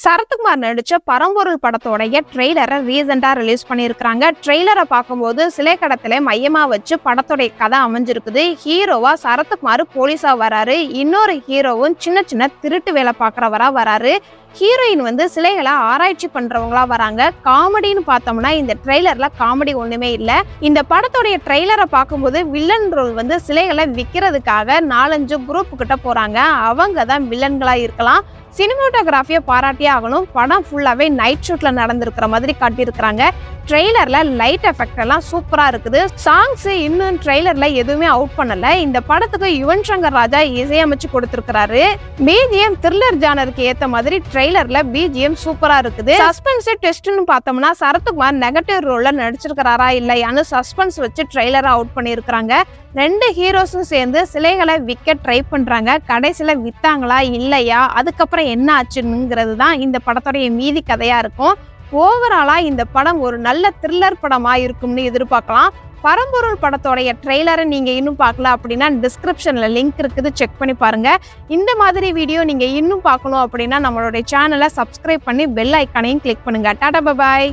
சரத்குமார் நடிச்ச பரம்பொருள் படத்தோடைய ட்ரெய்லரை ரீசெண்டா ரிலீஸ் பண்ணியிருக்காங்க. ட்ரெய்லரை பார்க்கும்போது சிலை கடத்தலை மையமா வச்சு படத்தோடைய கதை அமைஞ்சிருக்குது. ஹீரோவா சரத்குமார் போலீஸா வராரு, இன்னொரு ஹீரோவும் சின்ன சின்ன திருட்டு வேலை பார்க்குறவரா வராரு. ஹீரோயின் சிலைகளை ஆராய்ச்சி பண்றவங்களா வராங்க. காமெடின்னு பார்த்தோம்னா இந்த ட்ரெய்லர்ல காமெடி ஒண்ணுமே இல்லை. இந்த படத்தோடைய ட்ரெய்லரை பார்க்கும்போது வில்லன் ரோல் சிலைகளை விற்கிறதுக்காக 4-5 குரூப் கிட்ட போறாங்க. அவங்க தான் வில்லன்களா இருக்கலாம். சினிமாட்டோகிராஃபியை பாராட்டியே ஆகணும். படம் ஃபுல்லாவே நைட் ஷூட்ல நடந்திருக்கிற மாதிரி காட்டியிருக்கிறாங்க. ட்ரெய்லர்ல லைட் எஃபெக்ட் எல்லாம் சூப்பரா இருக்குது. சாங்ஸ் இன்னும் ட்ரெய்லர்ல எதுவுமே அவுட் பண்ணல. இந்த படத்துக்கு யுவன் சங்கர் ராஜா இசையமைச்சு கொடுத்திருக்கிறாரு. பிஜிஎம் த்ரில்லர் ஜானருக்கு ஏத்த மாதிரி ட்ரெய்லர்ல பிஜிஎம் சூப்பரா இருக்குது. சஸ்பென்ஸ் டெஸ்ட்னு பார்த்தோம்னா சரத்குமார் நெகட்டிவ் ரோல்ல நடிச்சிருக்கிறாரா இல்லையான்னு சஸ்பென்ஸ் வச்சு ட்ரெய்லரை அவுட் பண்ணியிருக்கிறாங்க. 2 ஹீரோஸும் சேர்ந்து சிலைகளை விற்க ட்ரை பண்றாங்க. கடைசியில வித்தாங்களா இல்லையா, அதுக்கப்புறம் என்ன ஆச்சுங்கிறது தான் இந்த படத்தோடைய மீதி கதையா இருக்கும். ஓவராலா இந்த படம் ஒரு நல்ல த்ரில்லர் படமா இருக்கும்னு எதிர்பார்க்கலாம். பரம்பொருள் படத்தோடைய ட்ரெய்லரை நீங்க இன்னும் பார்க்கல அப்படின்னா டிஸ்கிரிப்ஷன்ல லிங்க் இருக்குது, செக் பண்ணி பாருங்க. இந்த மாதிரி வீடியோ நீங்க இன்னும் பார்க்கணும் அப்படின்னா நம்மளுடைய சேனலை சப்ஸ்கிரைப் பண்ணி பெல் ஐக்கானையும் கிளிக் பண்ணுங்க. Tata, bye bye.